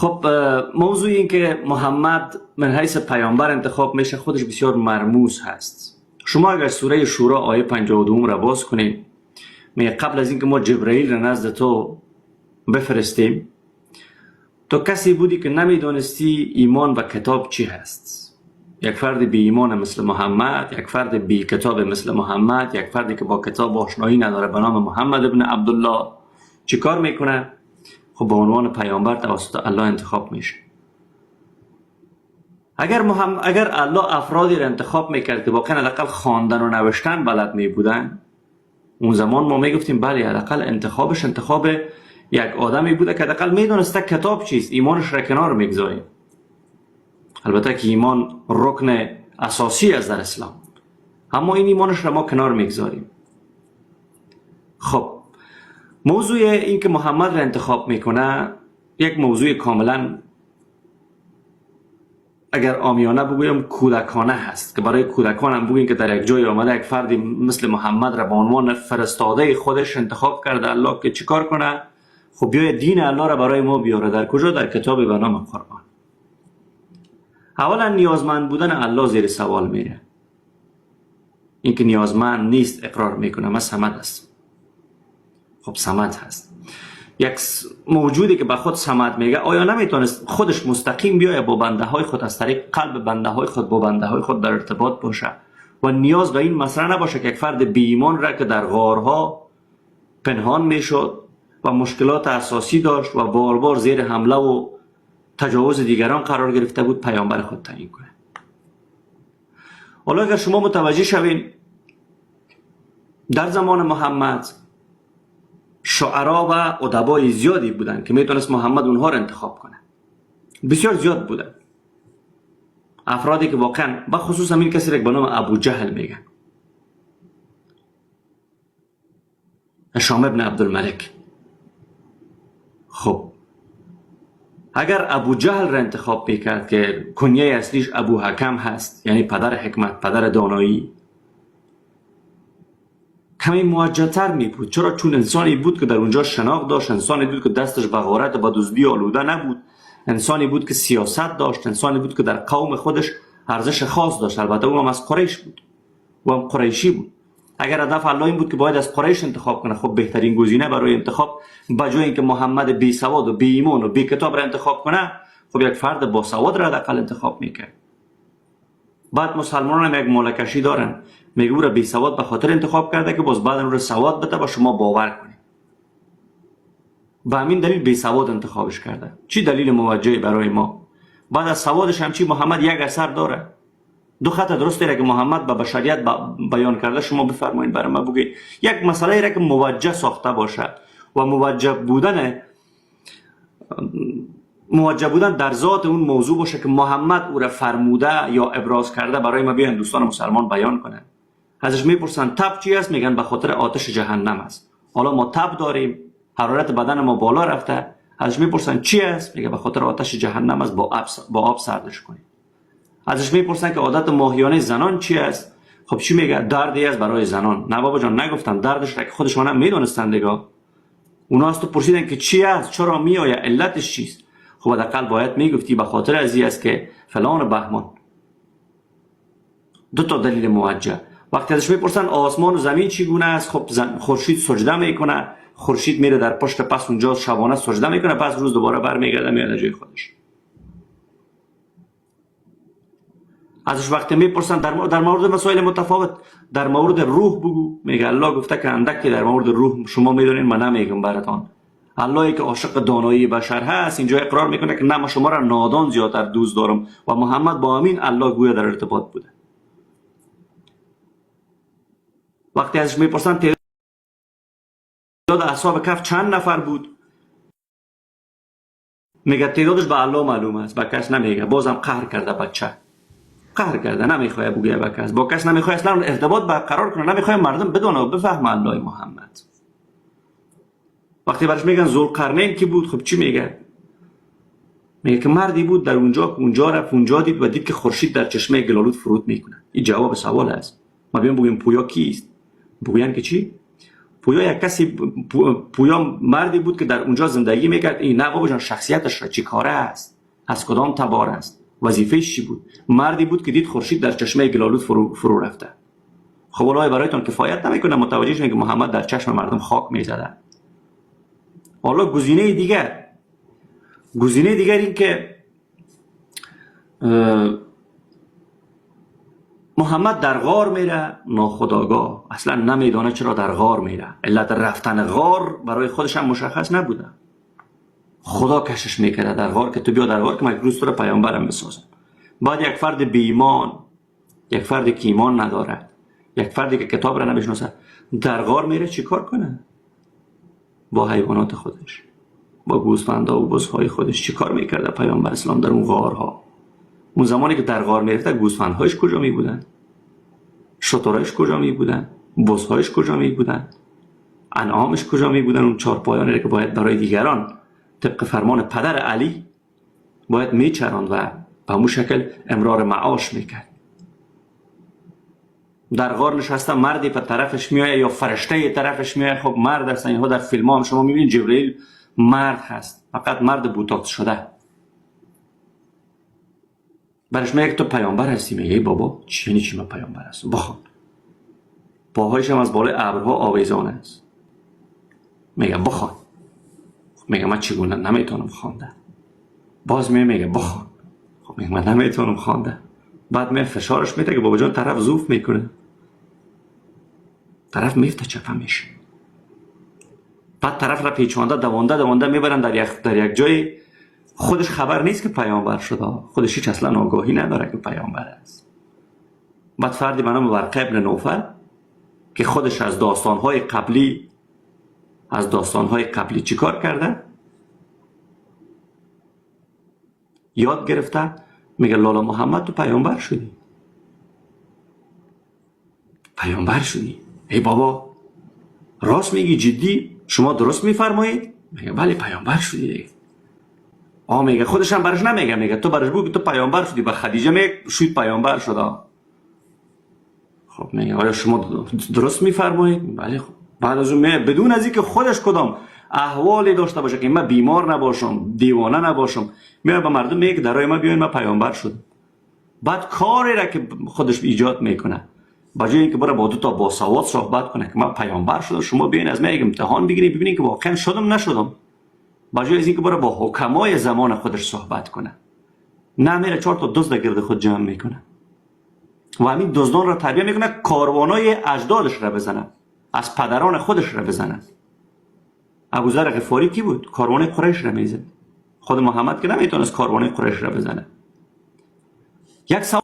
خب موضوع این که محمد من حیث پیامبر انتخاب میشه خودش بسیار مرموز هست. شما اگر سوره شورا آیه 52 را باز کنید، میگه قبل از اینکه ما جبرائیل را نزد تو بفرستیم، تو کسی بودی که نمیدونستی ایمان و کتاب چی هست. یک فرد بی ایمان مثل محمد، یک فرد بی کتاب مثل محمد، یک فردی که با کتاب آشنایی نداره به نام محمد ابن عبدالله چی کار میکنه؟ خب به عنوان پیامبر توسط الله انتخاب میشه. اگر الله افرادی را انتخاب میکرد که واقعا حداقل خواندن و نوشتن بلد میبودن، اون زمان ما میگفتیم بله حداقل انتخابش انتخاب یک آدمی بوده که حداقل میدونسته کتاب چیست، ایمانش را کنار میگذاریم. البته که ایمان رکن اساسی است در اسلام، اما این ایمانش را ما کنار میگذاریم. خب موضوع این که محمد را انتخاب میکنه یک موضوع کاملا اگر عامیانه بگویم کودکانه هست، که برای کودکان هم بگویم که در یک جای آمده یک فردی مثل محمد را به عنوان فرستاده خودش انتخاب کرده الله که چیکار کنه؟ خب بیاید دین الله را برای ما بیاره. در کجا؟ در کتاب به نام قرآن. اولا نیازمند بودن الله زیر سوال میره. این که نیازمند نیست اقرار میکنه، من صمد هستم. خب صمد هست، یک موجودی که به خود صمد میگه آیا نمیتونست خودش مستقیم بیاید با بنده های خود، از طریق قلب بنده های خود با بنده های خود در ارتباط باشه و نیاز به این مسئله نباشه که یک فرد بی ایمان را که در غارها پنهان میشد و مشکلات اساسی داشت و بار بار زیر حمله و تجاوز دیگران قرار گرفته بود پیامبر خود تعیین کنه. حالا اگر شما متوجه شوین در زمان محمد شعرا و ادبای زیادی بودن که میتونست محمد اونها رو انتخاب کنه، بسیار زیاد بودن. افرادی که واقعا بخصوص همین کسی را به نام ابو جهل میگن، هشام ابن عبدالملک. خب اگر ابو جهل را انتخاب میکرد که کنیه اصلیش ابو حکم هست، یعنی پدر حکمت، پدر دانایی، کمی موجه‌تر می بود. چرا؟ چون انسانی بود که در اونجا شناخت داشت، انسانی بود که دستش به غارت و دزدی آلوده نبود، انسانی بود که سیاست داشت، انسانی بود که در قوم خودش ارزش خاص داشت. البته او هم از قریش بود، او هم قریشی بود. اگر هدف الله این بود که باید از قریش انتخاب کنه، خب بهترین گزینه برای انتخاب به جای اینکه محمد بی سواد و بی ایمان و بی کتاب را انتخاب کنه، خب یک فرد با سواد را حداقل انتخاب میکرد. بعد مسلمانان هم یک مولکشی دارن، میگه او را بی سواد به خاطر انتخاب کرده که باز بعد اون را سواد بده و شما باور کنید. به همین دلیل بی سواد انتخابش کرده. چی دلیل موجهی برای ما؟ بعد از سوادش هم چی؟ محمد یک اثر داره، دو خط درستی را که محمد به بشریت بیان کرده شما بفرمایید برای ما بگید. یک مسئله را که موجه ساخته باشه و موجه بودن در ذات اون موضوع باشه که محمد او را فرموده یا ابراز کرده، برای ما بیان دوستان مسلمان بیان کنه. ازش میپرسن تب چی است؟ میگن به خاطر آتش جهنم است. حالا ما تب داریم، حرارت بدن ما بالا رفته. ازش میپرسن چی است؟ میگه به خاطر آتش جهنم است، با آب سردش کنید. ازش میپرسن که عادت ماهیانه زنان چی است؟ خب چی میگه؟ دردی است برای زنان. نه بابا جان، نگفتن دردش را که خودشون هم میدونستن دیگه. اونا از تو پرسیدن که چی است، چرا میآید، علتش چیست؟ خب حداقل باید میگفتی به خاطر ازی است که فلان بهمان. دو تا دلیل موجه. وقتی ازش میپرسن آسمان و زمین چگونه است، خب خورشید سجده میکنه، خورشید میره در پشت پس اونجا شبانه سجده میکنه، پس روز دوباره برمیگرده میاد جای خودش. ازش وقتی میپرسن در مورد مسائل متفاوت، در مورد روح بگو، میگه الله گفته که اندکی در مورد روح شما میدونین، من نمیگم براتون. اللهی که عاشق دانایی بشر هست اینجا اقرار میکنه که نه، من شما را نادان زیادتر دوست دارم و محمد با همین الله گویا در ارتباط بوده. وقتی ازش میپرسن تعداد اصحاب کهف چند نفر بود، میگه تعدادش به الله معلوم است، با کس نمیگه. بازم قهر کرده، بچه قهر کرده، نمیخواد بگه با کس، با کس نمیخواد اصلا ارتباط برقرار کنه، نمیخواد مردم بدونه و بفهمه الله محمد. وقتی برش میگن ذوالقرنین کی بود، خب چی میگه؟ میگه که مردی بود در اونجا رفت، اونجا دید و دید که خورشید در چشمه گلالود فرود میکنه. این جواب سوال است. ما بیان بگیم پویا کیست؟ بگوین که چی؟ پویا یک کسی پویا مردی بود که در اونجا زندگی میکرد. این نه بابا جان شخصیتش را چی کاره است، از کدام تبار است، وظیفه‌اش چی بود؟ مردی بود که دید خورشید در چشمه گلالود فرو رفته. خب والله برایتون کفایت نمیکنه متوجه شین که محمد در چشم مردم خاک میزده. حالا گزینه دیگر این که محمد در غار میره ناخودآگاه، اصلا نمیدانه چرا در غار میره. علت رفتن غار برای خودش هم مشخص نبوده. خدا کشش میکرده در غار که تو بیا در غار که من یک روز تو رو پیامبرم بسازم. بعد یک فرد بی ایمان، یک فردی که ایمان نداره، یک فردی که کتاب را نمیشناسه در غار میره چیکار کنه؟ با حیوانات خودش، با گوسفندا و بزهای خودش چیکار میکرده پیامبر اسلام در اون غارها؟ اون زمانی که در غار میرفته گوسفندهایش کجا میبودن؟ شترهایش کجا میبودن؟ بزهایش کجا میبودن؟ انعامش کجا میبودن؟ اون چارپایانی که باید برای دیگران طبق فرمان پدر علی باید میچراند و به همون شکل امرار معاش میکرد. در غار نشسته مردی په طرفش میایه یا فرشته طرفش میایه. خب مرد هستن اینها در فیلم هم شما میبینید جبرئیل مرد هست، فقط مرد بوتاکس شده. برش میگه تو پیامبر هستی؟ میگه ای بابا چی من پیامبر هستم؟ بخوان پاهایش هم از بالای ابرها آویزان است. میگه بخوان. میگه من چگونه نمیتونم خوانده. باز میگه بخوان. خب میگه من نمیتونم خوانده. بعد می فشارش میده که بابا جان طرف زوف میکنه، طرف میفته چپه میشه. بعد طرف را پیچونده دوانده میبرن در یک جای. خودش خبر نیست که پیامبر شده، خودش هیچ اصلا آگاهی نداره که پیامبر است. بعد فردی به نام ورقه ابن نوفل که خودش از داستانهای قبلی چیکار کرده؟ یاد گرفته. میگه لالا محمد تو پیامبر شدی. ای بابا راست میگی؟ جدی شما درست میفرمایید؟ میگه بله پیامبر شدی. میگه خودش هم برش نمیگه، میگه تو برش بگو که تو پیامبر شدی. با خدیجه میگه شوید پیامبر شده. خب میگه آیا شما درست میفرمایید؟ بله. خب بعد از اون میگه بدون از اینکه خودش کدام احوالی داشته باشه که من بیمار نباشم، دیوانه نباشم، میگه به مردم میگه که درای ما بیاین من پیامبر شدم. بعد کاری را که خودش ایجاد میکنه، بجای اینکه بره با دو تا باسواد صحبت کنه که من پیامبر شدم، شما بیاین از من یک امتحان بگیرید ببینید که واقعا شدم نشدم. بجای از اینکه بره با حکمای زمان خودش صحبت کنه، نه میره 4 تا دزد گرد خود جمع میکنه و همین دزدان را تربیت میکنه کاروانای اجدادش را بزنه، از پدران خودش را بزنه. ابوذر غفاری کی بود؟ کاروان قریش را میزد. خود محمد که نمیتونست کاروان قریش را بزنه. یک سوال